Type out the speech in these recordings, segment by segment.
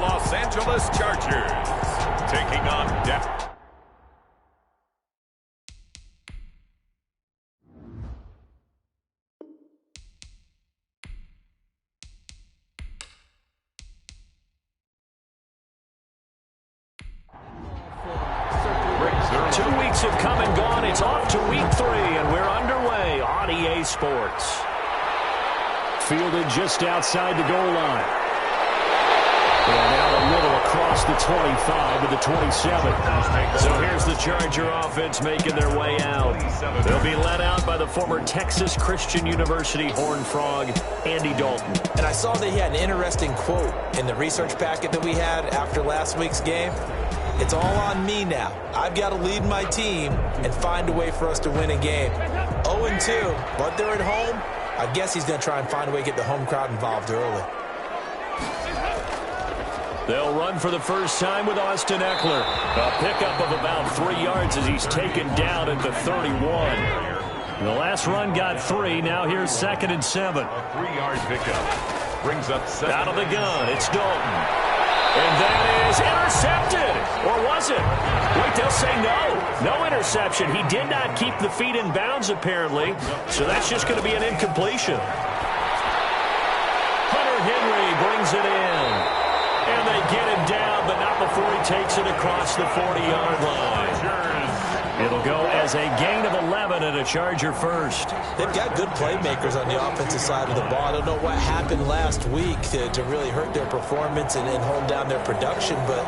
Los Angeles Chargers, taking on Dallas. 2 weeks have come and gone. It's off to week 3, and we're underway on EA Sports. Fielded just outside the goal line. And out a little across the 25 to the 27. So here's the Charger offense making their way out. They'll be led out by the former Texas Christian University Horned Frog, Andy Dalton. And I saw that he had an interesting quote in the research packet that we had after last week's game. It's all on me now. I've got to lead my team and find a way for us to win a game. 0-2, but they're at home. I guess he's going to try and find a way to get the home crowd involved early. They'll run for the first time with Austin Eckler. A pickup of about 3 yards as he's taken down at the 31. The last run got 3. Now here's 2nd and 7. A 3-yard pickup. Brings up 7. Out of the gun, it's Dalton. And that is intercepted. Or was it? Wait, they'll say no. No interception. He did not keep the feet in bounds, apparently. So that's just going to be an incompletion. Hunter Henry brings it in. And they get him down, but not before he takes it across the 40-yard line. It'll go as a gain of 11 and a Charger first. They've got good playmakers on the offensive side of the ball. I don't know what happened last week to really hurt their performance and hold down their production, but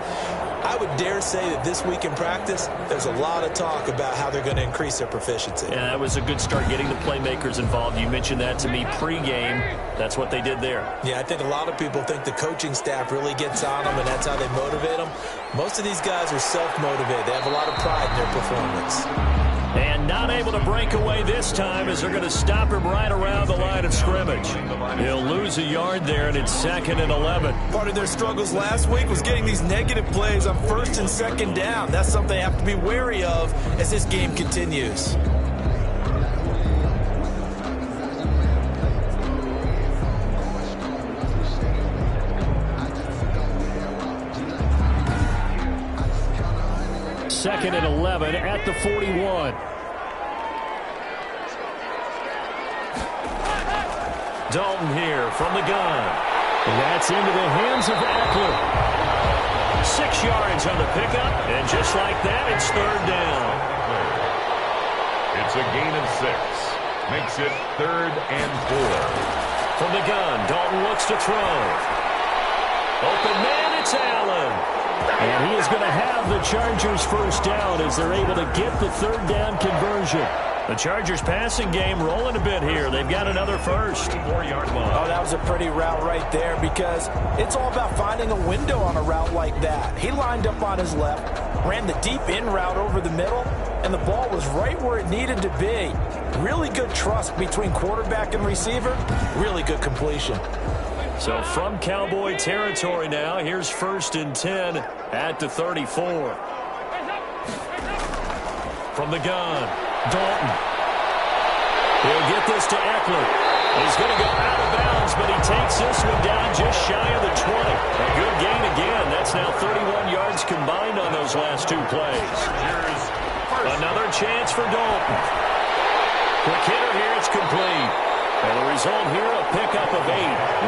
I would dare say that this week in practice, there's a lot of talk about how they're going to increase their proficiency. Yeah, that was a good start getting the playmakers involved. You mentioned that to me pregame. That's what they did there. Yeah, I think a lot of people think the coaching staff really gets on them, and that's how they motivate them. Most of these guys are self-motivated. They have a lot of pride in their performance. And not able to break away this time as they're going to stop him right around the line of scrimmage. He'll lose a yard there, and it's 2nd and 11. Part of their struggles last week was getting these negative plays on 1st and 2nd down. That's something they have to be wary of as this game continues. Second and 11 at the 41. Dalton here from the gun. And that's into the hands of Eckler. 6 yards on the pickup, and just like that, it's 3rd down. It's a gain of 6. Makes it 3rd and 4. From the gun, Dalton looks to throw. Open man, it's Allen. And he is going to have the Chargers first down as they're able to get the 3rd down conversion. The Chargers passing game rolling a bit here. They've got another first. 4-yard line. Oh, that was a pretty route right there because it's all about finding a window on a route like that. He lined up on his left, ran the deep in route over the middle, and the ball was right where it needed to be. Really good trust between quarterback and receiver. Really good completion. So from Cowboy territory now, here's 1st and 10 at the 34. From the gun, Dalton. He'll get this to Eckler. He's going to go out of bounds, but he takes this one down just shy of the 20. A good gain again. That's now 31 yards combined on those last 2 plays. Another chance for Dalton. Quick hitter here, it's complete. And the result here, a pickup of 8.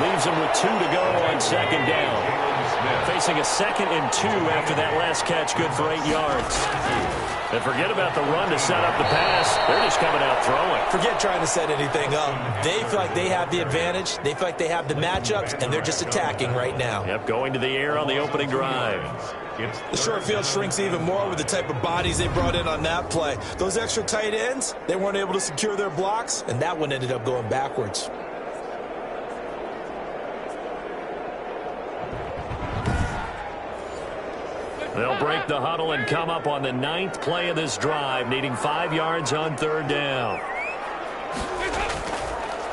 Leaves him with 2 to go on 2nd down. Facing a 2nd and 2 after that last catch, good for 8 yards. And forget about the run to set up the pass. They're just coming out throwing. Forget trying to set anything up. They feel like they have the advantage. They feel like they have the matchups, and they're just attacking right now. Yep, going to the air on the opening drive. The short field shrinks even more with the type of bodies they brought in on that play. Those extra tight ends, they weren't able to secure their blocks, and that one ended up going backwards. They'll break the huddle and come up on the 9th play of this drive, needing 5 yards on 3rd down.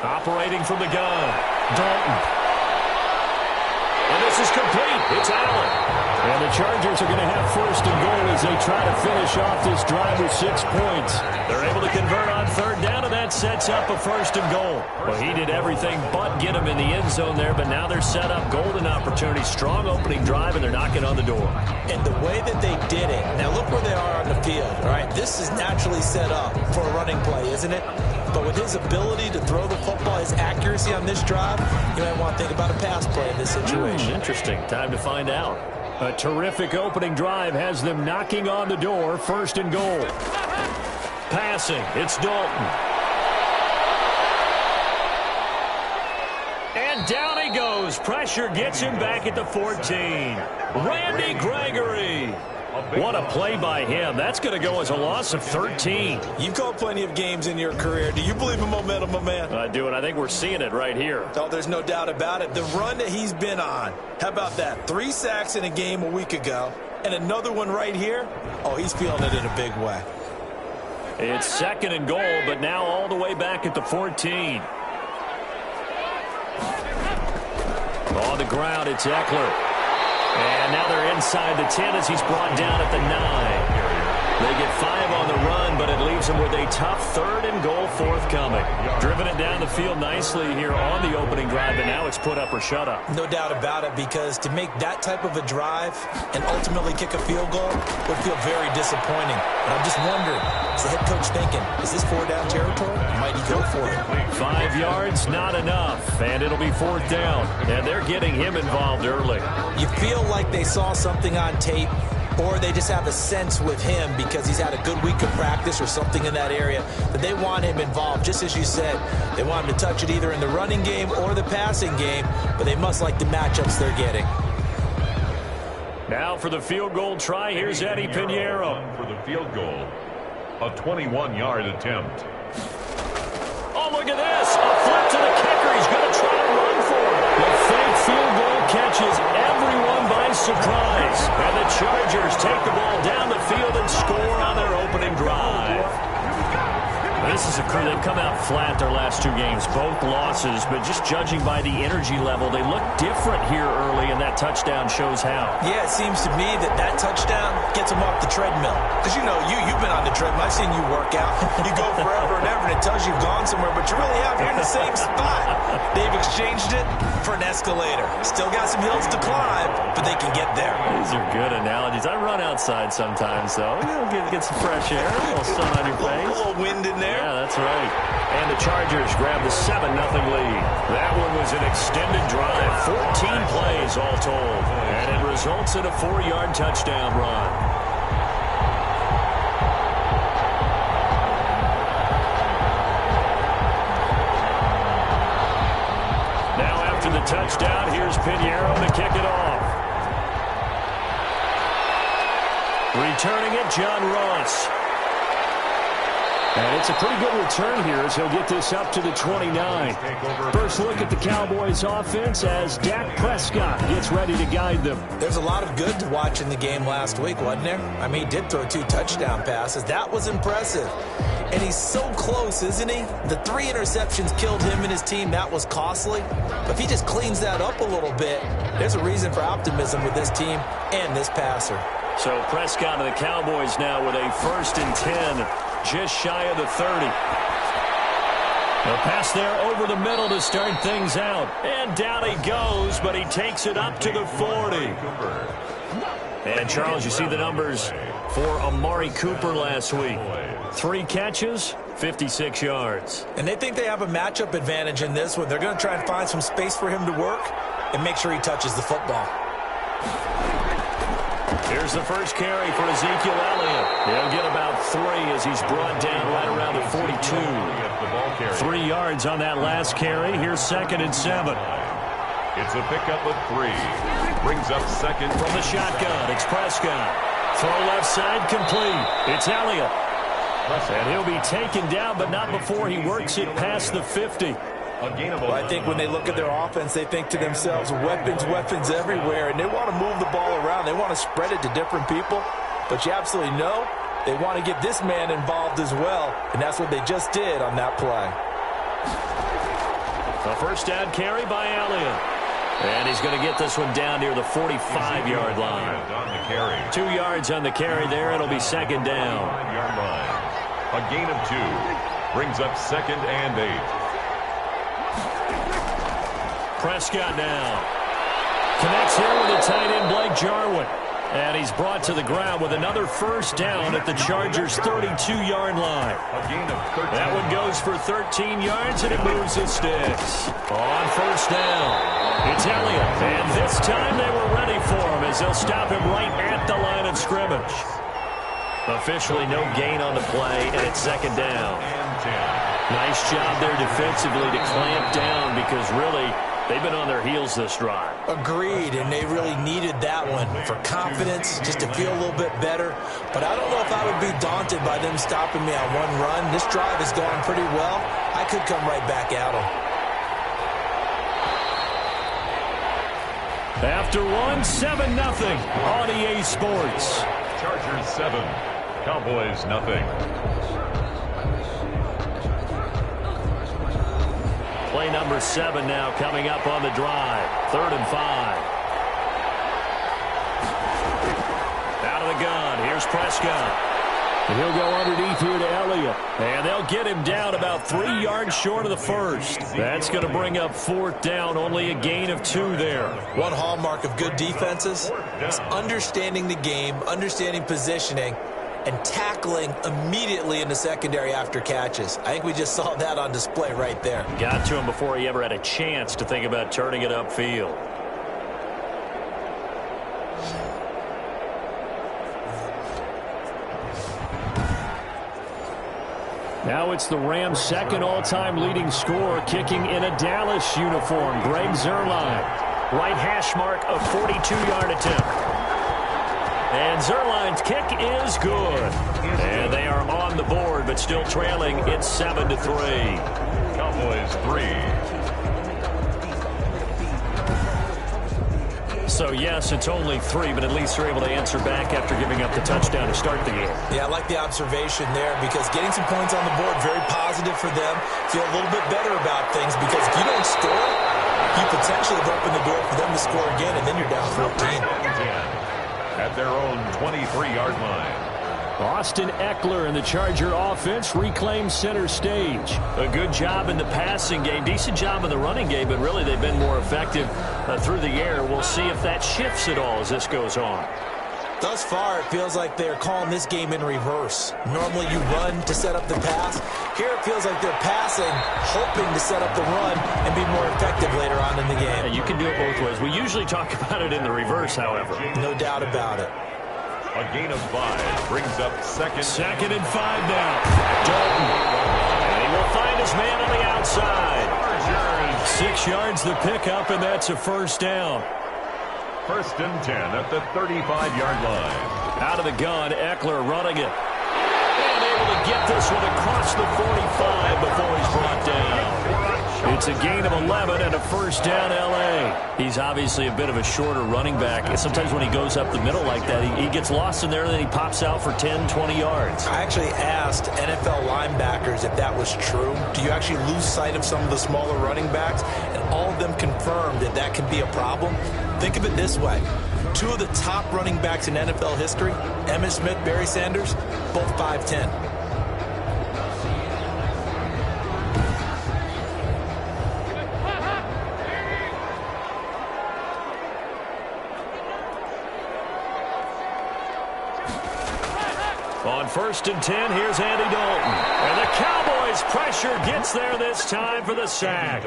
Operating from the gun, Dalton. And this is complete. It's Allen. And the Chargers are going to have first and goal as they try to finish off this drive with 6 points. They're able to convert on third down, and that sets up a first and goal. Well, he did everything but get him in the end zone there, but now they're set up golden opportunity. Strong opening drive, and they're knocking on the door. And the way that they did it, now look where they are on the field. All right, this is naturally set up for a running play, isn't it? But with his ability to throw the football, his accuracy on this drive, you might want to think about a pass play in this situation. Interesting. Time to find out. A terrific opening drive has them knocking on the door. First and goal. Passing. It's Dalton. And down he goes. Pressure gets him back at the 14. Randy Gregory. What a play by him. That's going to go as a loss of 13. You've called plenty of games in your career. Do you believe in momentum, my man? I do, and I think we're seeing it right here. Oh, there's no doubt about it. The run that he's been on. How about that? 3 sacks in a game a week ago, and another one right here. Oh, he's feeling it in a big way. It's second and goal, but now all the way back at the 14. On the ground, it's Eckler. And now they're inside the 10 as he's brought down at the 9. They get 5 on the run, but it leaves them with a tough third and goal forthcoming. Driven it down the field nicely here on the opening drive, but now it's put up or shut up. No doubt about it, because to make that type of a drive and ultimately kick a field goal would feel very disappointing. And I'm just wondering, is the head coach thinking, is this 4-down territory? Might he go for it? 5 yards, not enough, and it'll be 4th down. And they're getting him involved early. You feel like they saw something on tape, or they just have a sense with him because he's had a good week of practice or something in that area that they want him involved. Just as you said, they want him to touch it either in the running game or the passing game, but they must like the matchups they're getting. Now for the field goal try, here's Eddie Pinheiro. For the field goal, a 21-yard attempt. Oh, look at this. A flip to the kicker. He's going to try to run for it. The fake field goal catches everyone by surprise. And the Chargers take the ball down the field and score on their opening drive. This is a crew. They've come out flat their last 2 games, both losses, but just judging by the energy level, they look different here early, and that touchdown shows how. Yeah, it seems to me that touchdown gets them off the treadmill. Because, you know, you've been on the treadmill. I've seen you work out. You go forever and ever, and it tells you you've gone somewhere, but you really have. You're in the same spot. They've exchanged it for an escalator. Still got some hills to climb, but they can get there. These are good analogies. I run outside sometimes, though. Get some fresh air, a little sun on your face. A little wind in there. Yeah, that's right. And the Chargers grab the 7-0 lead. That one was an extended drive. 14 plays all told. And it results in a 4-yard touchdown run. Now after the touchdown, here's Pinheiro to kick it off. Returning it, John Ross. And it's a pretty good return here as he'll get this up to the 29. First look at the Cowboys offense as Dak Prescott gets ready to guide them. There's a lot of good to watch in the game last week, wasn't there? I mean, he did throw 2 touchdown passes. That was impressive. And he's so close, isn't he? The 3 interceptions killed him and his team. That was costly. But if he just cleans that up a little bit, there's a reason for optimism with this team and this passer. So Prescott and the Cowboys now with a 1st and 10. Just shy of the 30. The pass there over the middle to start things out. And down he goes, but he takes it up to the 40. And, Charles, you see the numbers for Amari Cooper last week. 3 catches, 56 yards. And they think they have a matchup advantage in this one. They're going to try and find some space for him to work and make sure he touches the football. Here's the first carry for Ezekiel Elliott. He'll get about 3 as he's brought down right around the 42. 3 yards on that last carry. Here's 2nd and 7. It's a pickup of 3. Brings up 2nd. From the shotgun, it's Prescott. Throw left side complete. It's Elliott. And he'll be taken down, but not before he works it past the 50. Well, I think when they look at their offense, they think to themselves, weapons everywhere, and they want to move the ball around. They want to spread it to different people, but you absolutely know they want to get this man involved as well, and that's what they just did on that play. A 1st down carry by Elliott. And he's going to get this one down near the 45-yard line. 2 yards on the carry there. It'll be second down. 5-yard line. A gain of 2. Brings up second and 8. Prescott now. Connects here with the tight end, Blake Jarwin. And he's brought to the ground with another first down at the Chargers' 32-yard line. A gain of 13. That one goes for 13 yards, and it moves the sticks. On first down, it's Elliott. And this time they were ready for him as they'll stop him right at the line of scrimmage. Officially no gain on the play, and it's second down. Nice job there defensively to clamp down because really they've been on their heels this drive. Agreed, and they really needed that one for confidence, just to feel a little bit better. But I don't know if I would be daunted by them stopping me on one run. This drive has gone pretty well. I could come right back at them. After one, 7-0 on EA Sports. Chargers 7, Cowboys nothing. Play number 7 now coming up on the drive. 3rd and 5. Out of the gun. Here's Prescott. And he'll go underneath here to Elliott. And they'll get him down about 3 yards short of the first. That's going to bring up 4th down. Only a gain of 2 there. One hallmark of good defenses is understanding the game, understanding positioning, and tackling immediately in the secondary after catches. I think we just saw that on display right there. Got to him before he ever had a chance to think about turning it upfield. Now it's the Rams' second all-time leading scorer, kicking in a Dallas uniform, Greg Zuerlein. Right hash mark, a 42-yard attempt. And Zerline's kick is good. And they are on the board, but still trailing. It's 7-3. Cowboys 3. So, yes, it's only 3, but at least they're able to answer back after giving up the touchdown to start the game. Yeah, I like the observation there because getting some points on the board, very positive for them. Feel a little bit better about things because if you don't score, you potentially have opened the door for them to score again, and then you're down 14. At their own 23-yard line. Austin Eckler and the Charger offense reclaims center stage. A good job in the passing game, decent job in the running game, but really they've been more effective through the air. We'll see if that shifts at all as this goes on. Thus far, it feels like they're calling this game in reverse. Normally you run to set up the pass. Here it feels like they're passing, hoping to set up the run and be more effective later on in the game. Yeah, you can do it both ways. We usually talk about it in the reverse, however. No doubt about it. A gain of 5 brings up second. 2nd and 5 now. Dalton. And he will find his man on the outside. 6 yards the pickup, and that's a first down. 1st and 10 at the 35-yard line. Out of the gun, Eckler running it. And able to get this one across the 45 before he's brought down. It's a gain of 11 and a first down, L.A. He's obviously a bit of a shorter running back. Sometimes when he goes up the middle like that, he gets lost in there, and then he pops out for 10, 20 yards. I actually asked NFL linebackers if that was true. Do you actually lose sight of some of the smaller running backs? And all of them confirmed that that can be a problem. Think of it this way. 2 of the top running backs in NFL history, Emmitt Smith, Barry Sanders, both 5'10". On 1st and 10, here's Andy Dalton. And the Cowboys' pressure gets there this time for the sack.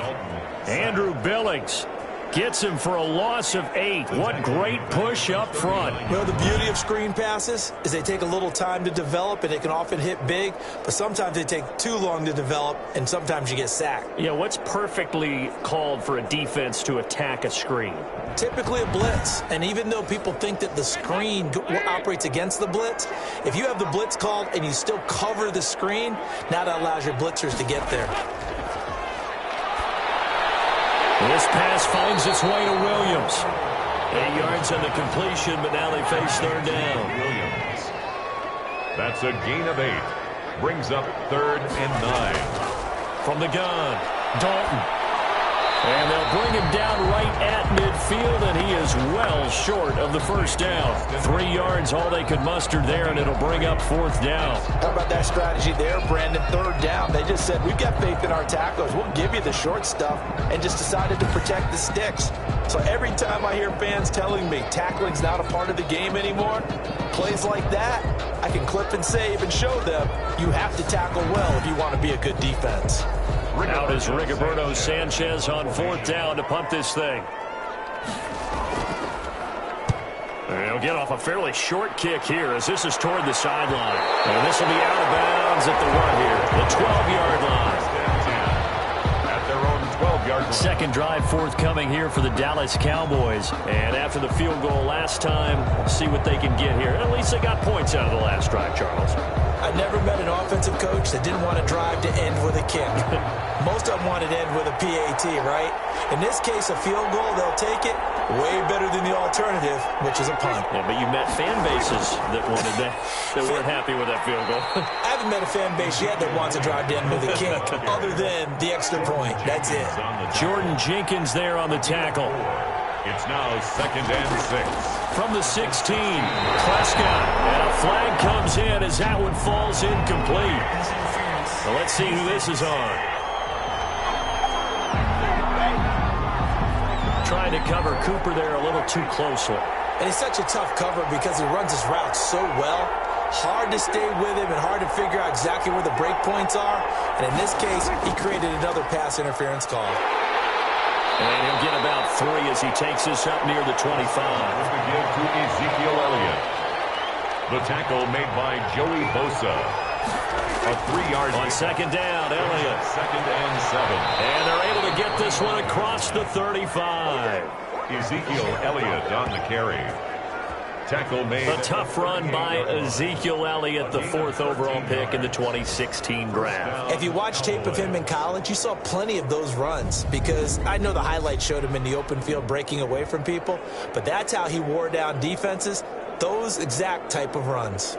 Andrew Billings gets him for a loss of 8. What great push up front. Well, the beauty of screen passes is they take a little time to develop, and they can often hit big, but sometimes they take too long to develop, and sometimes you get sacked. Yeah, what's perfectly called for a defense to attack a screen? Typically a blitz, and even though people think that the screen operates against the blitz, if you have the blitz called and you still cover the screen, now that allows your blitzers to get there. This pass finds its way to Williams. 8 yards on the completion, but now they face 3rd down. Williams. That's a gain of 8. Brings up 3rd and 9. From the gun, Dalton. And they'll bring him down right at midfield, and he is well short of the first down. 3 yards, all they could muster there, and it'll bring up 4th down. How about that strategy there, Brandon? 3rd down. They just said, we've got faith in our tacklers. We'll give you the short stuff, and just decided to protect the sticks. So every time I hear fans telling me tackling's not a part of the game anymore, plays like that, I can clip and save and show them you have to tackle well if you want to be a good defense. Out is Rigoberto Sanchez on 4th down to punt this thing. He'll get off a fairly short kick here as this is toward the sideline. And this will be out of bounds at the 1 here, the 12-yard line. At their own 12-yard line. Second drive forthcoming here for the Dallas Cowboys. And after the field goal last time, see what they can get here. At least they got points out of the last drive, Charles. I never met an offensive coach that didn't want to drive to end with a kick. Most of them wanted to end with a PAT, right? In this case, a field goal, they'll take it. Way better than the alternative, which is a punt. Yeah, but you met fan bases that wanted that weren't happy with that field goal. I haven't met a fan base yet that wants to drive to end with a kick, other than the extra point. That's it. Jordan Jenkins there on the tackle. It's now 2nd and 6. From the 16, Prescott, and a flag comes in as that one falls incomplete. Well, let's see who this is on. Trying to cover Cooper there a little too closely. And he's such a tough cover because he runs his route so well. Hard to stay with him and hard to figure out exactly where the break points are. And in this case, he created another pass interference call. And he'll get about 3 as he takes this up near the 25. To give to Ezekiel Elliott. The tackle made by Joey Bosa. A 3-yard on 2nd down, Elliott. 2nd and 7. And they're able to get this one across the 35. Ezekiel Elliott on the carry. Tackle made. A tough run by Ezekiel Elliott, the 4th overall pick in the 2016 draft. If you watch tape of him in college, you saw plenty of those runs because I know the highlights showed him in the open field breaking away from people, but that's how he wore down defenses, those exact type of runs.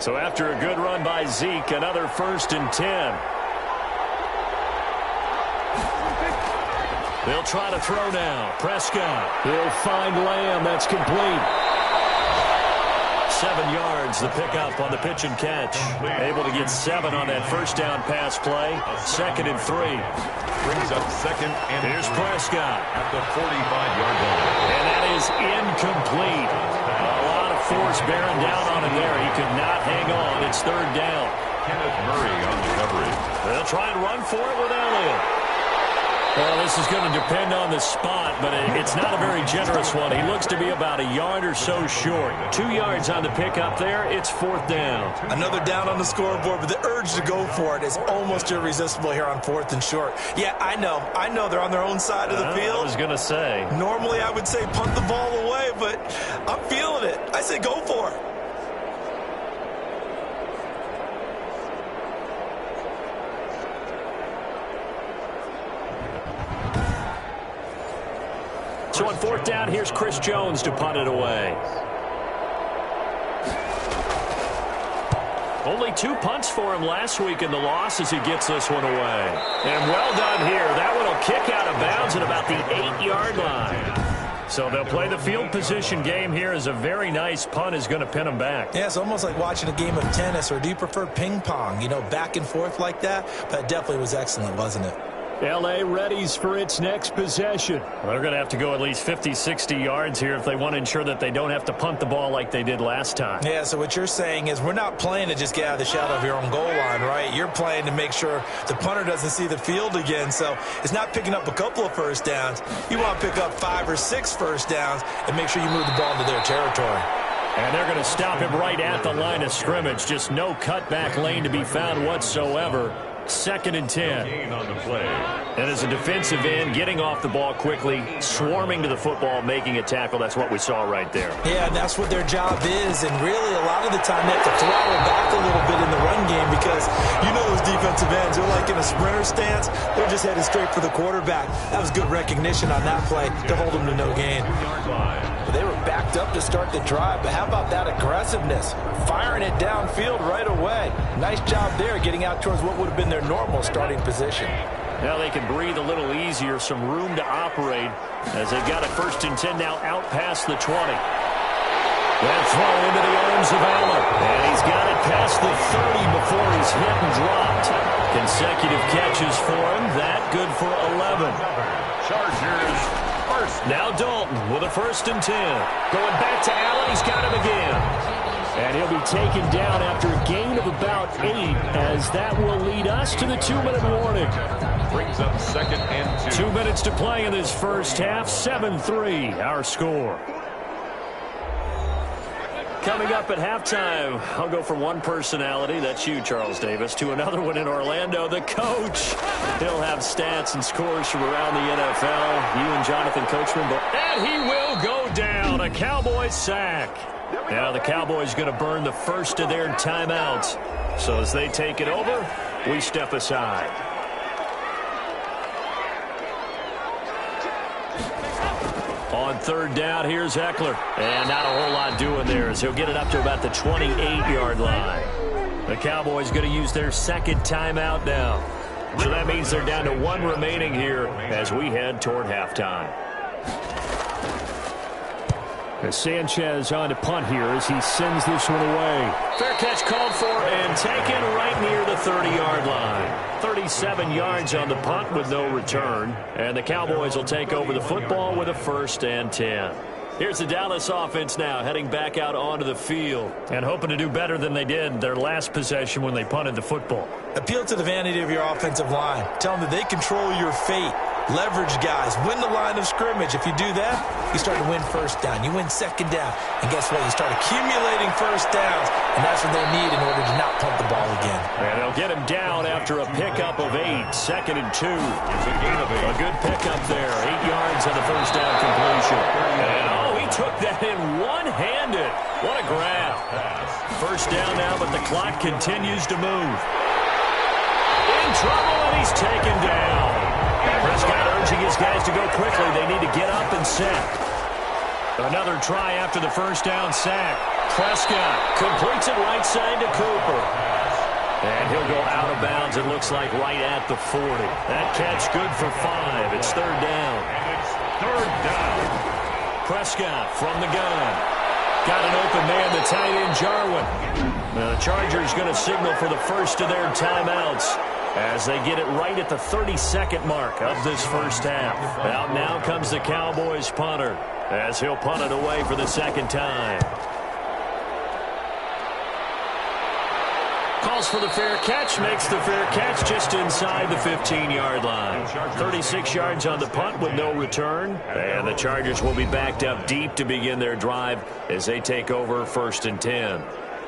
So after a good run by Zeke, another 1st and 10. They'll try to throw now. Prescott. He'll find Lamb. That's complete. 7 yards, the pickup on the pitch and catch. Able to get 7 on that 1st down pass play. 2nd and 3. Brings up 2nd and here's Prescott. At the 45-yard line. And that is incomplete. A lot of force bearing down on him there. He could not hang on. It's 3rd down. Kenneth Murray on the coverage. They'll try and run for it with Elliott. Well, this is going to depend on the spot, but it's not a very generous one. He looks to be about a yard or so short. 2 yards on the pickup there. It's 4th down. Another down on the scoreboard, but the urge to go for it is almost irresistible here on 4th and short. Yeah, I know they're on their own side of the field. I was going to say. Normally I would say punt the ball away, but I'm feeling it. I say go for it. So on 4th down, here's Chris Jones to punt it away. Only 2 punts for him last week in the loss as he gets this one away. And well done here. That one will kick out of bounds at about the 8-yard line. So they'll play the field position game here as a very nice punt is going to pin them back. Yeah, it's almost like watching a game of tennis, or do you prefer ping pong? You know, back and forth like that? That definitely was excellent, wasn't it? L.A. readies for its next possession. Well, they're going to have to go at least 50, 60 yards here if they want to ensure that they don't have to punt the ball like they did last time. Yeah, so what you're saying is we're not playing to just get out of the shadow of your own goal line, right? You're playing to make sure the punter doesn't see the field again. So it's not picking up a couple of 1st downs. You want to pick up 5 or 6 1st downs and make sure you move the ball into their territory. And they're going to stop him right at the line of scrimmage. Just no cutback lane to be found whatsoever. 2nd and 10. Gain on the play. And as a defensive end, getting off the ball quickly, swarming to the football, making a tackle. That's what we saw right there. Yeah, and that's what their job is. And really, a lot of the time, they have to throttle back a little bit in the run game because you know those defensive ends, they're like in a sprinter stance. They're just headed straight for the quarterback. That was good recognition on that play to hold them to no gain. But they were backed up to start the drive, but how about that aggressiveness? Firing it downfield right away. Nice job there getting out towards what would have been their normal starting position. Now they can breathe a little easier, some room to operate as they've got a 1st and 10 now out past the 20. That throw into the arms of Allen. And he's got it past the 30 before he's hit and dropped. Consecutive catches for him. That good for 11. Chargers first. Now Dalton with a 1st and 10. Going back to Allen. He's got him again. And he'll be taken down after a gain of about 8, as that will lead us to the 2-minute warning. Brings up 2nd and 2. 2 minutes to play in this first half. 7-3 our score. Coming up at halftime, I'll go from one personality, that's you, Charles Davis, to another one in Orlando, the coach. He'll have stats and scores from around the NFL. You and Jonathan Coachman, and he will go down. A Cowboys sack. Now the Cowboys going to burn the first of their timeouts. So as they take it over, we step aside. On 3rd down, here's Eckler. And not a whole lot doing there as he'll get it up to about the 28-yard line. The Cowboys going to use their 2nd timeout now. So that means they're down to 1 remaining here as we head toward halftime. As Sanchez on to punt here as he sends this one away. Fair catch called for and taken right near the 30-yard line. 37 yards on the punt with no return. And the Cowboys will take over the football with a 1st and 10. Here's the Dallas offense now heading back out onto the field and hoping to do better than they did their last possession when they punted the football. Appeal to the vanity of your offensive line. Tell them that they control your fate. Leverage guys. Win the line of scrimmage. If you do that, you start to win 1st down. You win 2nd down. And guess what? You start accumulating 1st downs. And that's what they need in order to not punt the ball again. And they'll get him down after a pickup of 8. 2nd and 2. It's a gain of 8. A good pickup there. 8 yards on the 1st down completion. And he took that in one-handed. What a grab. 1st down now, but the clock continues to move. In trouble, and he's taken down. Prescott urging his guys to go quickly. They need to get up and set. Another try after the 1st down sack. Prescott completes it right side to Cooper. And he'll go out of bounds, it looks like right at the 40. That catch good for 5. It's 3rd down. And it's 3rd down. Prescott from the gun. Got an open man, the tight end, Jarwin. The Chargers going to signal for the first of their timeouts as they get it right at the 32nd mark of this first half. Out now comes the Cowboys punter as he'll punt it away for the 2nd time. Calls for the fair catch, makes the fair catch just inside the 15-yard line. 36 yards on the punt with no return. And the Chargers will be backed up deep to begin their drive as they take over 1st and 10.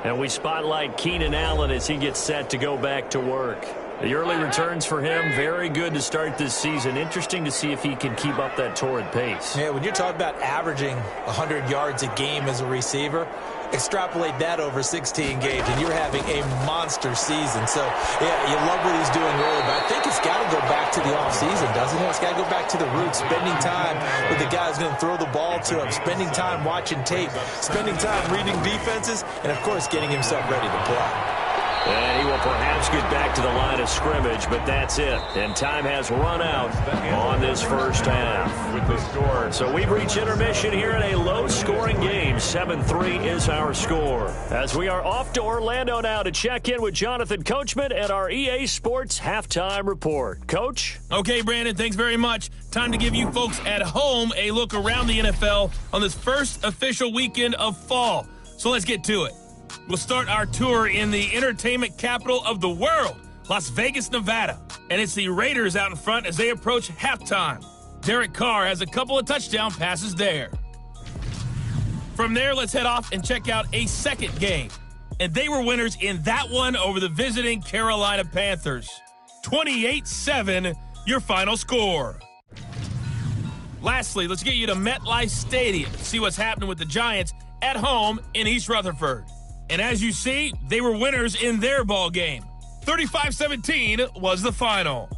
And we spotlight Keenan Allen as he gets set to go back to work. The early returns for him, very good to start this season. Interesting to see if he can keep up that torrid pace. Yeah, when you're talking about averaging 100 yards a game as a receiver, extrapolate that over 16 games, and you're having a monster season. So, yeah, you love what he's doing early, but I think it's got to go back to the offseason, doesn't it? It's got to go back to the roots, spending time with the guy who's going to throw the ball to him, spending time watching tape, spending time reading defenses, and, of course, getting himself ready to play. And he will perhaps get back to the line of scrimmage, but that's it. And time has run out on this first half. With the score. So we've reached intermission here in a low-scoring game. 7-3 is our score. As we are off to Orlando now to check in with Jonathan Coachman and our EA Sports Halftime Report. Coach? Okay, Brandon, thanks very much. Time to give you folks at home a look around the NFL on this first official weekend of fall. So let's get to it. We'll start our tour in the entertainment capital of the world, Las Vegas, Nevada. And it's the Raiders out in front as they approach halftime. Derek Carr has a couple of touchdown passes there. From there, let's head off and check out a second game. And they were winners in that one over the visiting Carolina Panthers. 28-7, your final score. Lastly, let's get you to MetLife Stadium to see what's happening with the Giants at home in East Rutherford. And as you see, they were winners in their ball game. 35-17 was the final.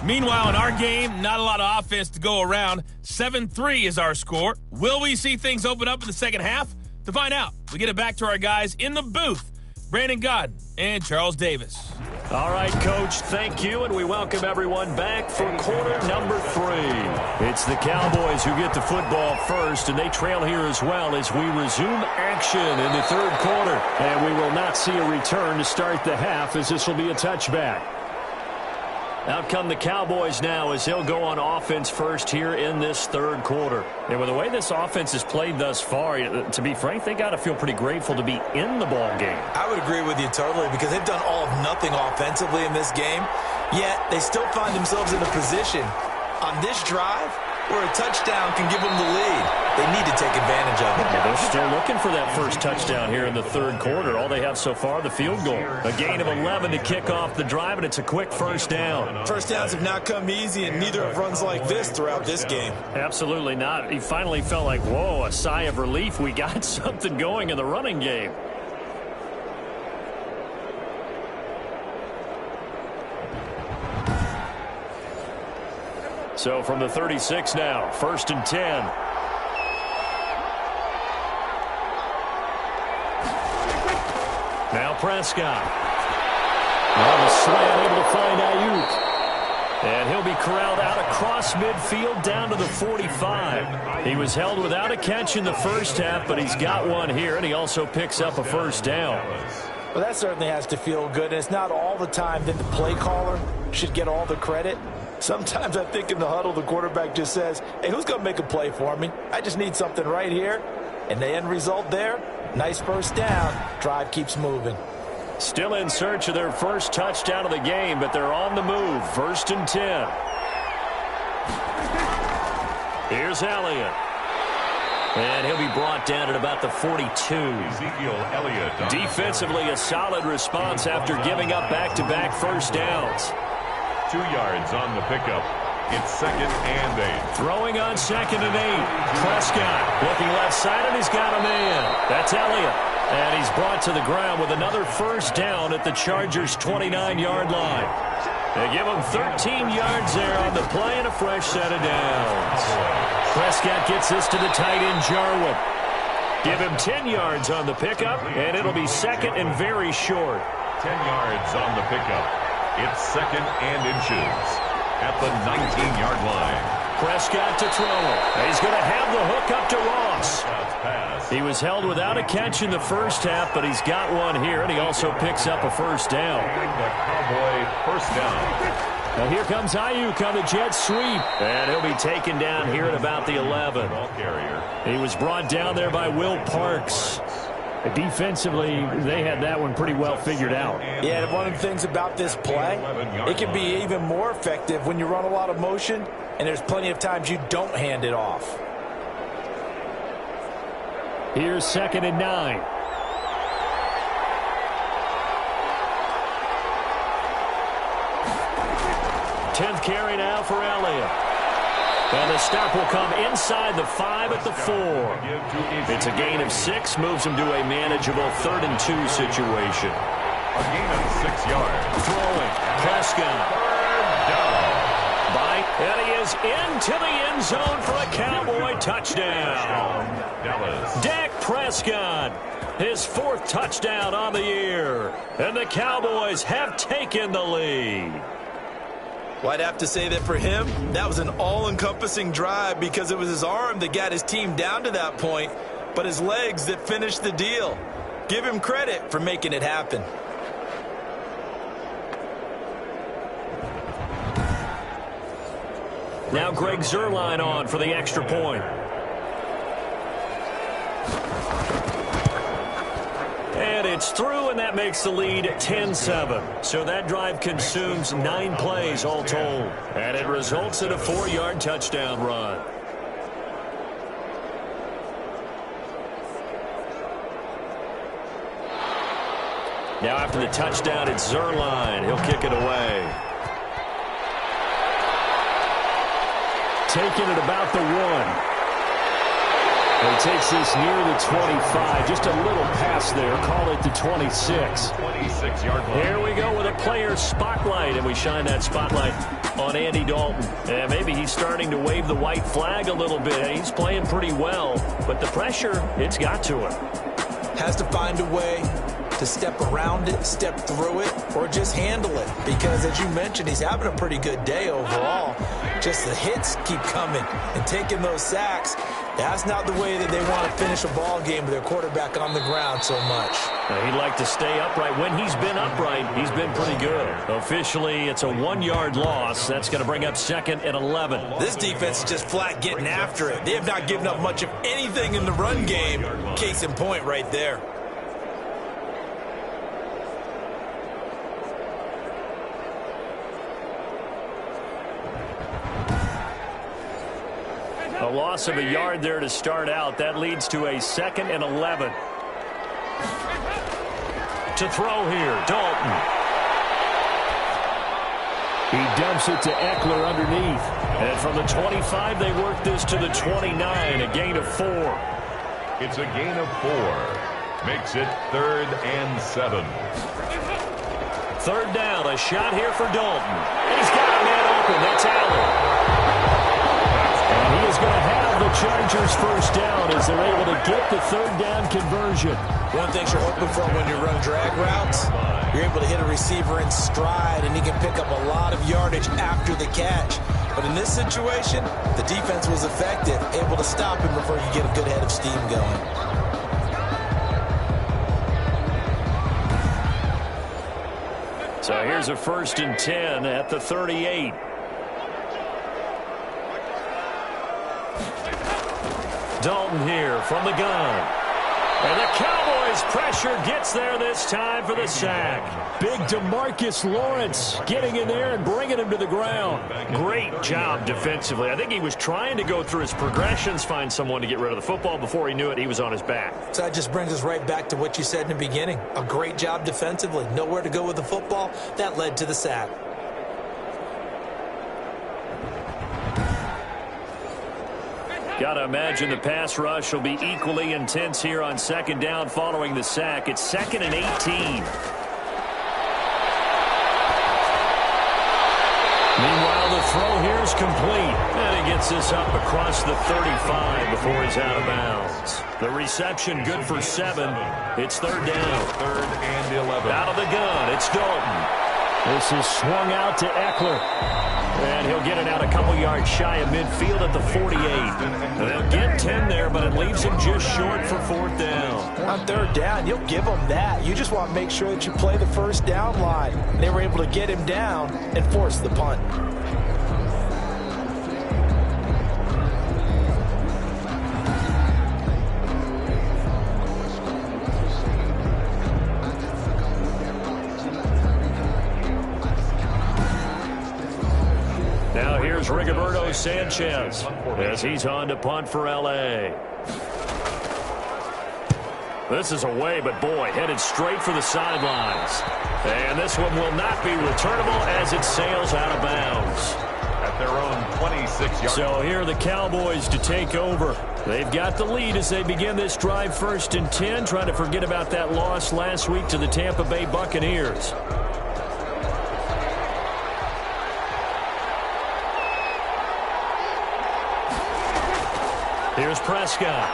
Meanwhile, in our game, not a lot of offense to go around. 7-3 is our score. Will we see things open up in the second half? To find out, we get it back to our guys in the booth, Brandon Godden and Charles Davis. All right, Coach, thank you, and we welcome everyone back for quarter number 3. It's the Cowboys who get the football first, and they trail here as well as we resume action in the third quarter. And we will not see a return to start the half, as this will be a touchback. Out come the Cowboys now as they'll go on offense first here in this third quarter. And with the way this offense has played thus far, to be frank, they got to feel pretty grateful to be in the ball game. I would agree with you totally because they've done all of nothing offensively in this game, yet they still find themselves in a position on this drive where a touchdown can give them the lead. They need to take advantage of it. Well, they're still looking for that first touchdown here in the third quarter. All they have so far, the field goal. A gain of 11 to kick off the drive, and it's a quick first down. First downs have not come easy, and neither have runs like this throughout this game. Absolutely not. He finally felt like, whoa, a sigh of relief. We got something going in the running game. So from the 36 now, 1st and 10. Now Prescott. On the slant, able to find Ayuk. And he'll be corralled out across midfield down to the 45. He was held without a catch in the first half, but he's got one here, and he also picks up a first down. Well, that certainly has to feel good, and it's not all the time that the play caller should get all the credit. Sometimes I think in the huddle, the quarterback just says, hey, who's going to make a play for me? I just need something right here. And the end result there, nice first down. Drive keeps moving. Still in search of their first touchdown of the game, but they're on the move. 1st and 10. Here's Elliott. And he'll be brought down at about the 42. Ezekiel Elliott. Defensively, a solid response after giving up back-to-back first downs. 2 yards on the pickup. It's 2nd and 8. Throwing on 2nd and 8. Prescott looking left side, and he's got a man. That's Elliott. And he's brought to the ground with another first down at the Chargers' 29-yard line. They give him 13 yards there on the play and a fresh set of downs. Prescott gets this to the tight end, Jarwin. Give him 10 yards on the pickup, and it'll be 2nd and very short. 10 yards on the pickup. It's 2nd and inches at the 19-yard line. Prescott to throw. He's going to have the hook up to Ross. He was held without a catch in the first half, but he's got one here, and he also picks up a first down. The Cowboy first down. Now here comes Ayuk on the jet sweep, and he'll be taken down here at about the 11. Ball carrier. He was brought down there by Will Parks. Defensively, they had that one pretty well figured out. Yeah, and one of the things about this play, it can be even more effective when you run a lot of motion, and there's plenty of times you don't hand it off. Here's 2nd and 9. Tenth carry now for Elliott. And the stop will come inside the 5 at the 4. It's a gain of 6, moves him to a manageable 3rd and 2 situation. A gain of 6 yards. Throwing. Prescott. And he is into the end zone for a Cowboy touchdown. Dallas. Dak Prescott, his 4th touchdown on the year. And the Cowboys have taken the lead. Well, I'd have to say that for him, that was an all-encompassing drive because it was his arm that got his team down to that point, but his legs that finished the deal. Give him credit for making it happen. Now Greg Zuerlein on for the extra point. And it's through, and that makes the lead 10-7. So that drive consumes 9 plays all told. And it results in a 4-yard touchdown run. Now after the touchdown, it's Zuerlein. He'll kick it away. Taken at about the 1. He takes this near the 25. Just a little pass there. Call it the 26. 26-yard line. Here we go with a player spotlight, and we shine that spotlight on Andy Dalton. And maybe he's starting to wave the white flag a little bit. He's playing pretty well, but the pressure, it's got to him. Has to find a way to step around it, step through it, or just handle it. Because, as you mentioned, he's having a pretty good day overall. Just the hits keep coming and taking those sacks. That's not the way that they want to finish a ball game with their quarterback on the ground so much. He'd like to stay upright. When he's been upright, he's been pretty good. Officially, it's a 1-yard loss. That's going to bring up 2nd and 11. This defense is just flat getting after it. They have not given up much of anything in the run game. Case in point right there. A loss of a yard there to start out. That leads to a 2nd and 11. To throw here, Dalton. He dumps it to Eckler underneath. And from the 25, they work this to the 29, a gain of 4. It's a gain of 4. Makes it 3rd and 7. 3rd down, a shot here for Dalton. He's got a man open. That's Allen. And he is going to have the Chargers first down as they're able to get the 3rd down conversion. One thing you're hoping for when you run drag routes, you're able to hit a receiver in stride, and he can pick up a lot of yardage after the catch. But in this situation, the defense was effective, able to stop him before you get a good head of steam going. So here's a 1st and 10 at the 38. Dalton here from the gun. And the Cowboys pressure gets there this time for the sack. Big DeMarcus Lawrence getting in there and bringing him to the ground. Great job defensively. I think he was trying to go through his progressions, find someone to get rid of the football. Before he knew it, he was on his back. So that just brings us right back to what you said in the beginning. A great job defensively. Nowhere to go with the football. That led to the sack. Got to imagine the pass rush will be equally intense here on 2nd down following the sack. It's 2nd and 18. Meanwhile, the throw here is complete. And he gets this up across the 35 before he's out of bounds. The reception good for 7. It's 3rd down. 3rd and 11. Out of the gun, it's Dalton. This is swung out to Eckler. And he'll get it out a couple yards shy of midfield at the 48. They'll get 10 there, but it leaves him just short for 4th down. On 3rd down, you'll give them that. You just want to make sure that you play the 1st down line. They were able to get him down and force the punt. Now here's Rigoberto Sanchez as he's on to punt for L.A. This is away, but boy, headed straight for the sidelines. And this one will not be returnable as it sails out of bounds. At their own 26-yard. So here are the Cowboys to take over. They've got the lead as they begin this drive 1st and 10, trying to forget about that loss last week to the Tampa Bay Buccaneers. Here's Prescott.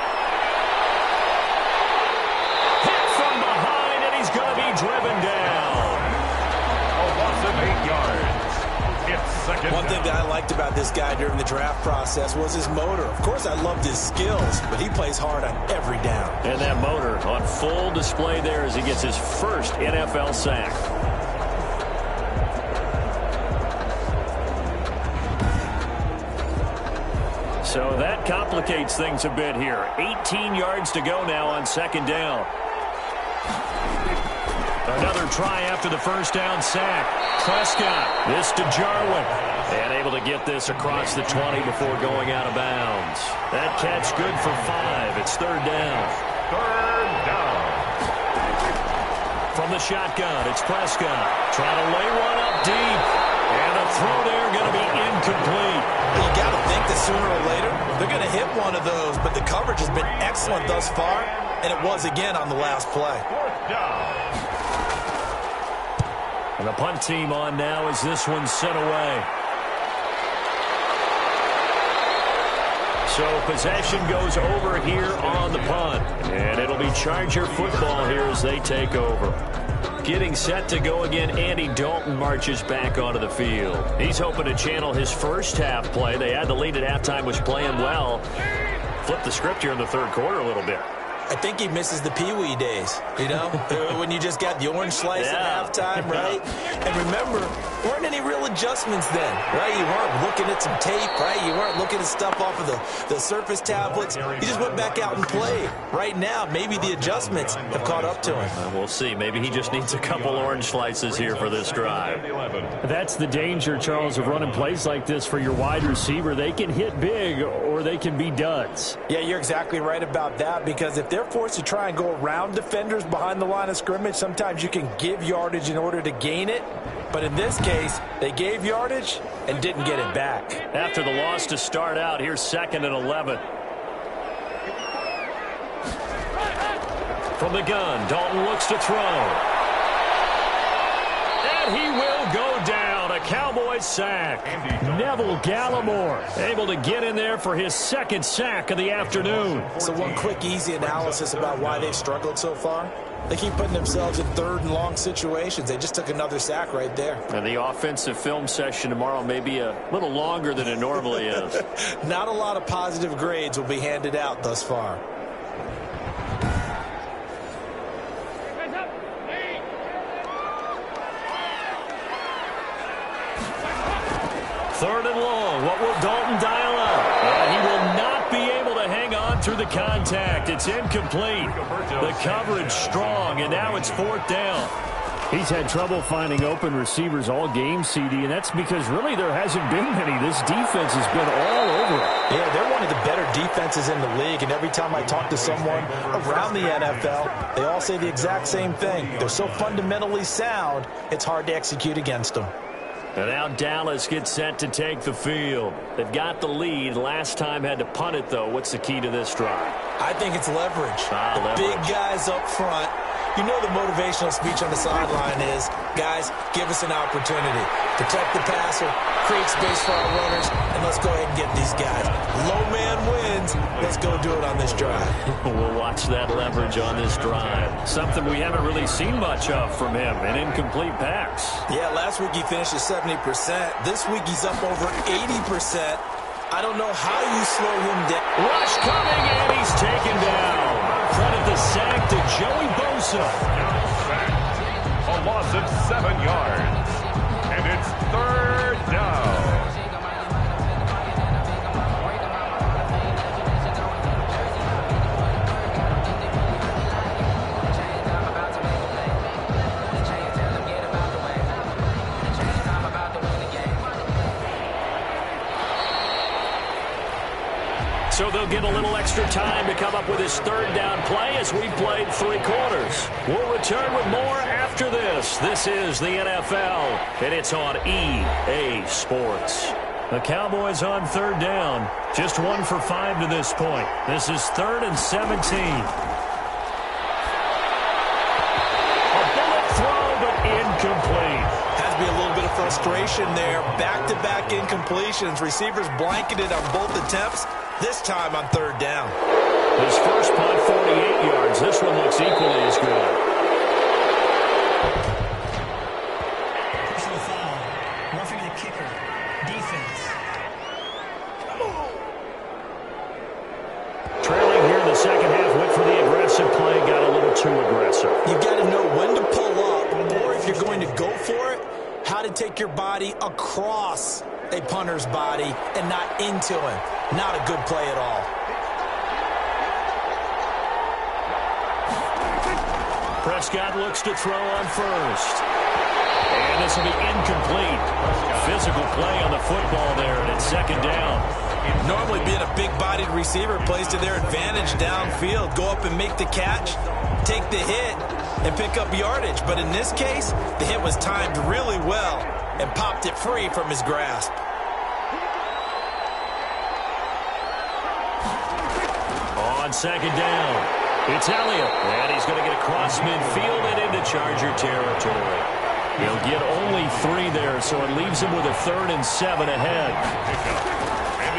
Hit from behind, and he's going to be driven down. A loss of 8 yards. It's 2nd One thing down. that I liked about this guy during the draft process was his motor. Of course, I loved his skills, but he plays hard on every down. And that motor on full display there as he gets his first NFL sack. So that complicates things a bit here. 18 yards to go now on 2nd down. Another try after the 1st down sack. Prescott, this to Jarwin. And able to get this across the 20 before going out of bounds. That catch good for 5. It's 3rd down. 3rd down. From the shotgun, it's Prescott. Trying to lay one up deep. And the throw there going to be incomplete. You got to think the sooner or later, they're going to hit one of those, but the coverage has been excellent thus far, and it was again on the last play. And the punt team on now as this one's sent away. So possession goes over here on the punt. And it'll be Charger football here as they take over. Getting set to go again, Andy Dalton marches back onto the field. He's hoping to channel his first half play. They had the lead at halftime, was playing well. Flip the script here in the third quarter a little bit. I think he misses the Pee-wee days, you know, when you just got the orange slice at halftime, right? And remember, there weren't any real adjustments then, right? You weren't looking at some tape, right? You weren't looking at stuff off of the Surface tablets. You just went back out and played. Right now, maybe the adjustments have caught up to him. We'll see. Maybe he just needs a couple orange slices here for this drive. That's the danger, Charles, of running plays like this for your wide receiver. They can hit big or they can be duds. Yeah, you're exactly right about that, because if they're forced to try and go around defenders behind the line of scrimmage, sometimes you can give yardage in order to gain it. But in this case, they gave yardage and didn't get it back. After the loss to start out, here's 2nd and 11. From the gun, Dalton looks to throw. And he will go down. A Cowboys sack. Neville Gallimore able to get in there for his 2nd sack of the afternoon. So one quick, easy analysis about why they've struggled so far. They keep putting themselves in 3rd and long situations. They just took another sack right there. And the offensive film session tomorrow may be a little longer than it normally is. Not a lot of positive grades will be handed out thus far. Third and long. What will Dalton dial up? And he will not be able to hang on through the contact. It's incomplete. The coverage strong, and now it's 4th down. He's had trouble finding open receivers all game, CD, and that's because really there hasn't been many. This defense has been all over it. Yeah, they're one of the better defenses in the league, and every time I talk to someone around the NFL, they all say the exact same thing. They're so fundamentally sound, it's hard to execute against them. And now Dallas gets set to take the field. They've got the lead. Last time had to punt it, though. What's the key to this drive? I think it's leverage. Leverage. Big guys up front. You know the motivational speech on the sideline is, guys, give us an opportunity. Protect the passer, create space for our runners, and let's go ahead and get these guys. Low man wins. Let's go do it on this drive. We'll watch that leverage on this drive. Something we haven't really seen much of from him, an incomplete pass. Yeah, last week he finished at 70%. This week he's up over 80%. I don't know how you slow him down. Rush coming, and he's taken down. Credit the sack to Joey Bosa. A loss of 7 yards. And it's 3rd down. So they'll get a little extra time to come up with his 3rd down play as we played 3 quarters. We'll return with more after this. This is the NFL, and it's on EA Sports. The Cowboys on 3rd down. Just 1 for 5 to this point. This is 3rd and 17. A bullet throw, but incomplete. Has to be a little bit of frustration there. Back-to-back incompletions. Receivers blanketed on both attempts. This time on 3rd down. His first punt, 48 yards. This one looks equally as good. Personal foul. Roughing the kicker. Defense. Trailing here in the second half, went for the aggressive play, got a little too aggressive. You've got to know when to pull up, or if you're going to go for it, how to take your body across a punter's body and not into him. Not a good play at all. Prescott looks to throw on first. And this will be incomplete. Physical play on the football there, and it's 2nd down. Normally being a big-bodied receiver plays to their advantage downfield. Go up and make the catch, take the hit, and pick up yardage. But in this case, the hit was timed really well and popped it free from his grasp. On second down, it's Elliott. And he's going to get across midfield and into Charger territory. He'll get only 3 there, so it leaves him with a 3rd and 7 ahead.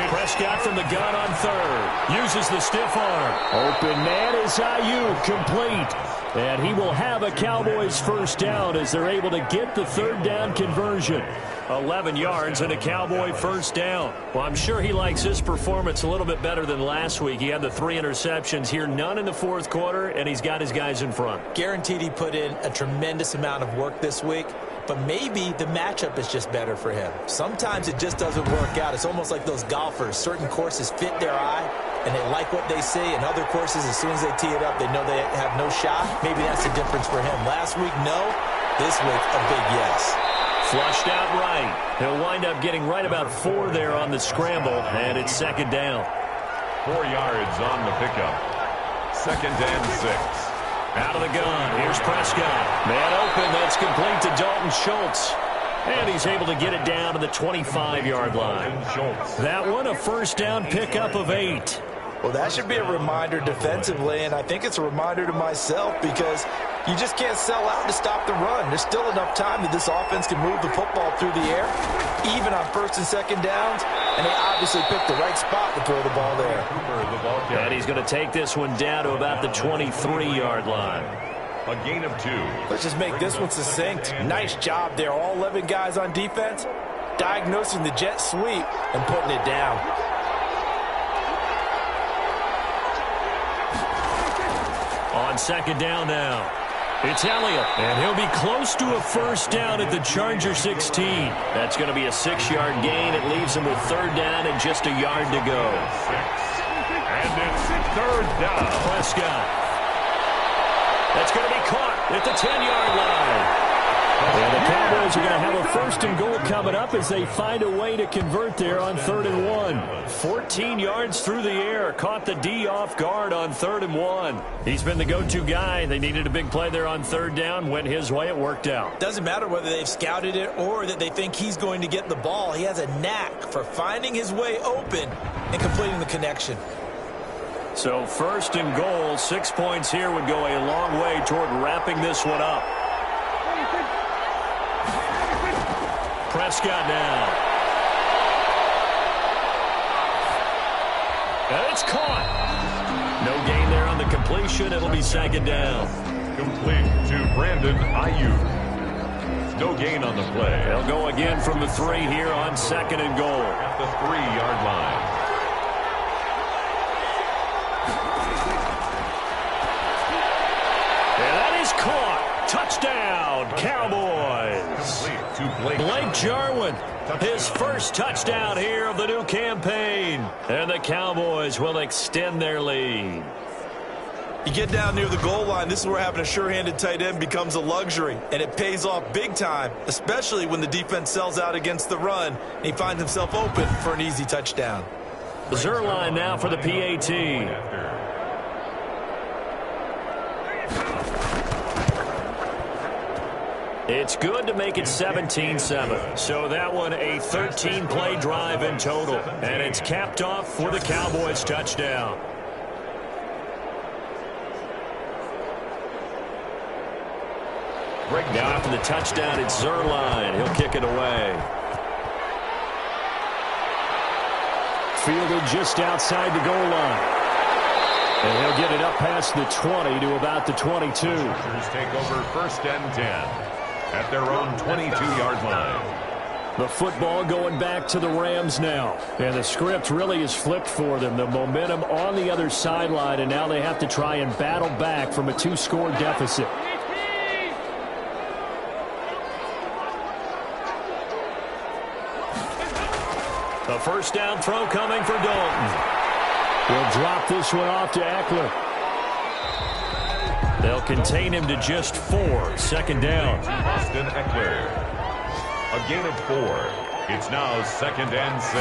Prescott from the gun on 3rd. Uses the stiff arm. Open man is Ayuk, complete. And he will have a Cowboys first down as they're able to get the 3rd down conversion. 11 yards and a Cowboy first down. Well, I'm sure he likes his performance a little bit better than last week. He had the 3 interceptions here, none in the 4th quarter, and he's got his guys in front. Guaranteed he put in a tremendous amount of work this week, but maybe the matchup is just better for him. Sometimes it just doesn't work out. It's almost like those golfers. Certain courses fit their eye, and they like what they see, and other courses, as soon as they tee it up, they know they have no shot. Maybe that's the difference for him. Last week, no. This week, a big yes. Flushed out right. He'll wind up getting right about 4 there on the scramble, and it's 2nd down. 4 yards on the pickup. 2nd and 6. Out of the gun. Here's Prescott. Man open. That's complete to Dalton Schultz. And he's able to get it down to the 25-yard line. That one, a first down pickup of 8. Well, that should be a reminder defensively, and I think it's a reminder to myself because you just can't sell out to stop the run. There's still enough time that this offense can move the football through the air, even on 1st and 2nd downs, and they obviously picked the right spot to throw the ball there. And he's going to take this one down to about the 23-yard line. A gain of 2. Let's just make this one succinct. Nice job there. All 11 guys on defense diagnosing the jet sweep and putting it down. On 2nd down now, it's Elliott, and he'll be close to a first down at the Charger 16. That's going to be a 6-yard gain. It leaves him with 3rd down and just a yard to go. 6. And it's 3rd down. Prescott. That's going to be caught at the 10-yard line. And the Cowboys are going to have a 1st and goal coming up as they find a way to convert there on 3rd and 1. 14 yards through the air. Caught the D off guard on 3rd and 1. He's been the go-to guy. They needed a big play there on 3rd down. Went his way. It worked out. Doesn't matter whether they've scouted it or that they think he's going to get the ball. He has a knack for finding his way open and completing the connection. So 1st and goal. 6 points here would go a long way toward wrapping this one up. Prescott now. And it's caught. No gain there on the completion. It'll be 2nd down. Complete to Brandon Ayuk. No gain on the play. They'll go again from the 3 here on 2nd and goal. At the 3-yard line. And that is caught. Touchdown, Cowboys. Blake Jarwin, his first touchdown here of the new campaign. And the Cowboys will extend their lead. You get down near the goal line, this is where having a sure-handed tight end becomes a luxury, and it pays off big time, especially when the defense sells out against the run, and he finds himself open for an easy touchdown. Zerline now for the PAT. It's good to make it 17-7. So that one a 13-play drive in total. And it's capped off with a Cowboys touchdown. Now after the touchdown, it's Zerline. He'll kick it away. Fielded just outside the goal line. And he'll get it up past the 20 to about the 22. Chargers take over 1st and 10. At their own 22-yard line. The football going back to the Rams now. And the script really is flipped for them. The momentum on the other sideline, and now they have to try and battle back from a 2-score deficit. The first down throw coming for Dalton. He'll drop this one off to Eckler. They'll contain him to just 4. 2nd down. Austin Eckler. A gain of 4. It's now 2nd and 6.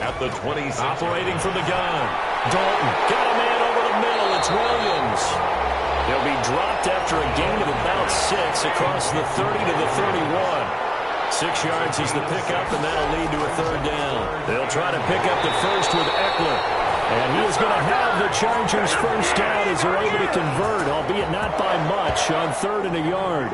At the 26. Operating from the gun. Dalton got a man over the middle. It's Williams. He'll be dropped after a gain of about 6 across the 30 to the 31. 6 yards is the pickup, and that'll lead to a 3rd down. They'll try to pick up the first with Eckler. And he is going to have the Chargers first down as they're able to convert, albeit not by much, on 3rd and a yard.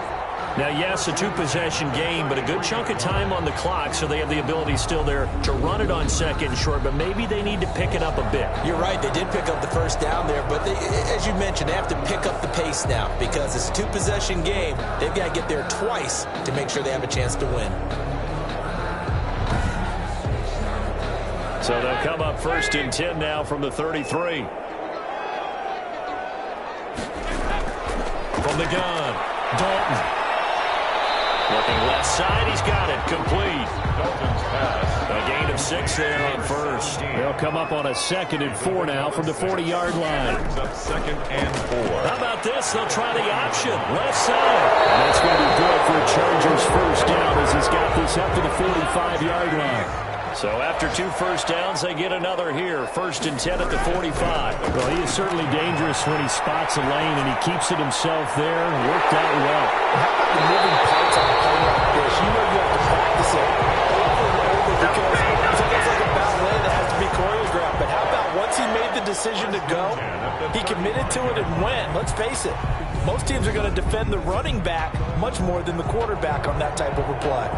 Now, yes, a two-possession game, but a good chunk of time on the clock, so they have the ability still there to run it on 2nd and short, but maybe they need to pick it up a bit. You're right. They did pick up the first down there, but as you mentioned, they have to pick up the pace now because it's a two-possession game. They've got to get there twice to make sure they have a chance to win. So they'll come up 1st and 10 now from the 33. From the gun, Dalton. Looking left side, he's got it. Complete. Dalton's pass. A gain of 6 there on 1st. They'll come up on a 2nd and 4 now from the 40-yard line. Brings up 2nd and 4. How about this? They'll try the option. Left side. And that's going to be good for a Chargers first down as he's got this up to the 45-yard line. So after 2 first downs, they get another here. 1st and 10 at the 45. Well, he is certainly dangerous when he spots a lane, and he keeps it himself there. Worked out well. How about the moving parts on a play like this? You know you have to practice it over and over because it's almost like a ballet that has to be choreographed. But how about once he made the decision to go, he committed to it and went. Let's face it, most teams are going to defend the running back much more than the quarterback on that type of a play.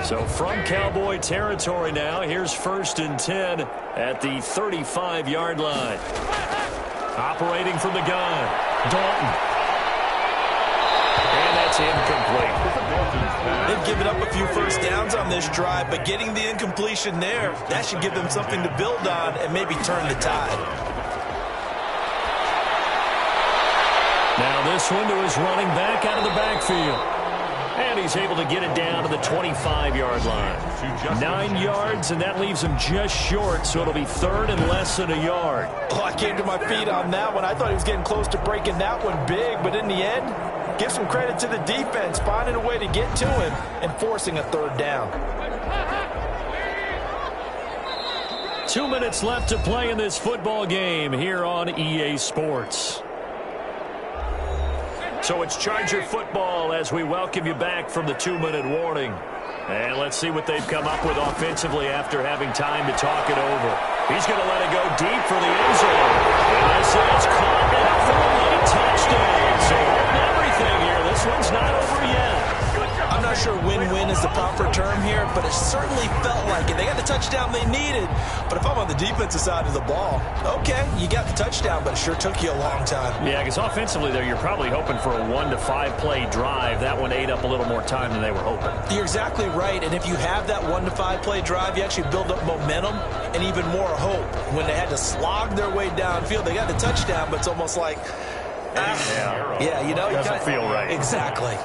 So from Cowboy territory now, here's 1st and 10 at the 35-yard line. Operating from the gun, Dalton. And that's incomplete. They've given up a few first downs on this drive, but getting the incompletion there, that should give them something to build on and maybe turn the tide. Now this one to his running back out of the backfield. And he's able to get it down to the 25-yard line. 9 yards, and that leaves him just short, so it'll be 3rd and less than a yard. Oh, I came to my feet on that one. I thought he was getting close to breaking that one big, but in the end, give some credit to the defense, finding a way to get to him and forcing a 3rd down. 2 minutes left to play in this football game here on EA Sports. So it's Charger football as we welcome you back from the 2-minute warning. And let's see what they've come up with offensively after having time to talk it over. He's going to let it go deep for the end zone. And this is caught now for a late touchdown. So holding everything here. This one's not over yet. I'm not sure win-win is the proper term here, but it certainly felt like it. They got the touchdown they needed, but if I'm on the defensive side of the ball, okay, you got the touchdown, but it sure took you a long time. Yeah, because offensively there, you're probably hoping for a 1 to 5 play drive. That one ate up a little more time than they were hoping. You're exactly right, and if you have that 1 to 5 play drive, you actually build up momentum and even more hope. When they had to slog their way downfield, they got the touchdown, but it's almost like, yeah, you know, doesn't feel right. Exactly.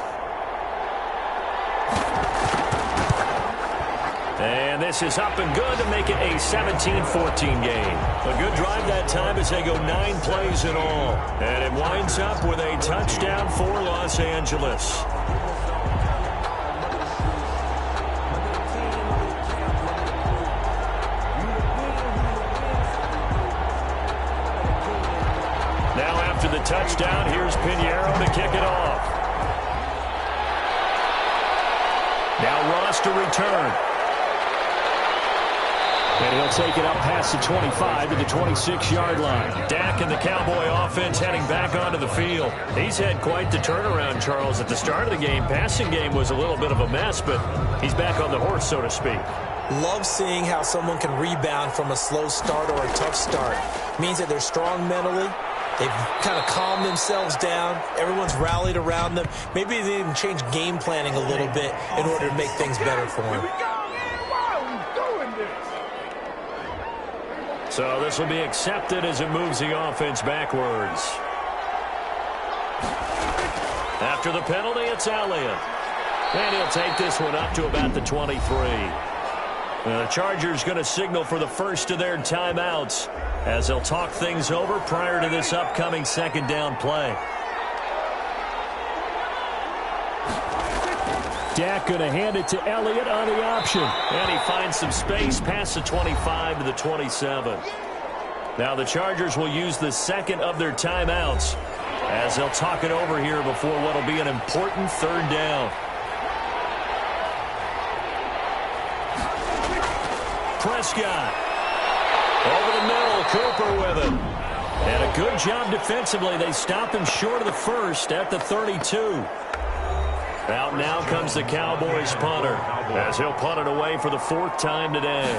And this is up and good to make it a 17-14 game. A good drive that time as they go 9 plays in all. And it winds up with a touchdown for Los Angeles. Now after the touchdown, here's Pinheiro to kick it off. Now Ross to return. And he'll take it up past the 25 to the 26-yard line. Dak and the Cowboy offense heading back onto the field. He's had quite the turnaround, Charles. At the start of the game, passing game was a little bit of a mess, but he's back on the horse, so to speak. Love seeing how someone can rebound from a slow start or a tough start. Means that they're strong mentally. They've kind of calmed themselves down. Everyone's rallied around them. Maybe they even change game planning a little bit in order to make things better for them. So this will be accepted as it moves the offense backwards. After the penalty, it's Elliott. And he'll take this one up to about the 23. The Chargers going to signal for the first of their timeouts as they'll talk things over prior to this upcoming 2nd down play. Dak going to hand it to Elliott on the option. And he finds some space past the 25 to the 27. Now the Chargers will use the second of their timeouts as they'll talk it over here before what will be an important third down. Prescott. Over the middle, Cooper with him. And a good job defensively. They stop him short of the first at the 32. Out now comes the Cowboys punter as he'll punt it away for the fourth time today.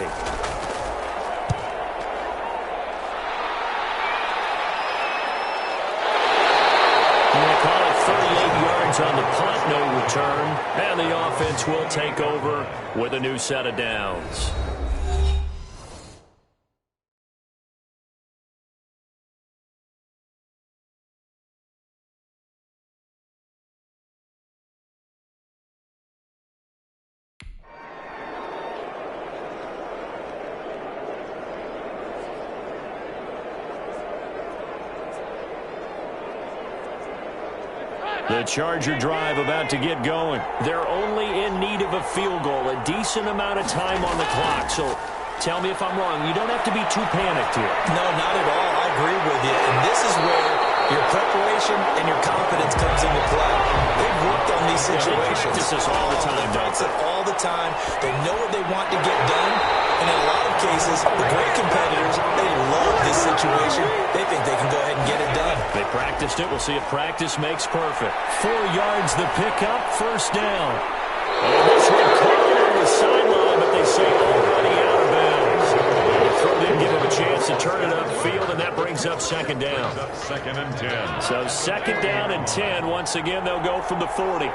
We'll call it 38 yards on the punt, no return. And the offense will take over with a new set of downs. The Charger drive about to get going. They're only in need of a field goal, a decent amount of time on the clock. So tell me if I'm wrong. You don't have to be too panicked here. No, not at all. I agree with you. And this is where your preparation and your confidence comes into play. They've worked on these situations. They practice this all the time. They practice it all the time. They know what they want to get done. And in a lot of cases, the great competitors, they love this situation. They think they can go ahead and get it done. They practiced it. We'll see if practice makes perfect. 4 yards the pickup, first down. And this one caught on the sideline, but they say already out of bounds. The throw didn't give him a chance to turn it upfield, and that brings up second down. Second and 10. So second down and 10. Once again, they'll go from the 40.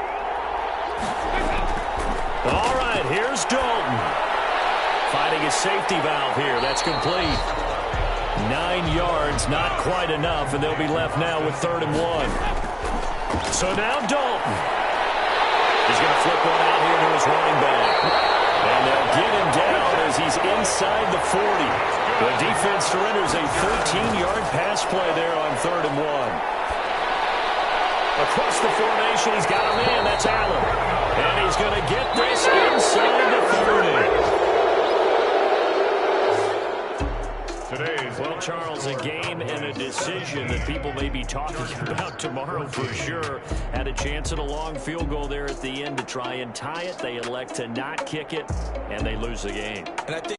All right, here's Dalton. Finding his safety valve here. That's complete. 9 yards, not quite enough, and they'll be left now with 3rd and 1. So now Dalton. He's going to flip one out here to his running back. And they'll get him down as he's inside the 40. The defense surrenders a 13-yard pass play there on 3rd and 1. Across the formation, he's got a man. That's Allen. And he's going to get this inside the 30. Well, Charles, a game and a decision that people may be talking about tomorrow for sure. Had a chance at a long field goal there at the end to try and tie it. They elect to not kick it, and they lose the game. And I think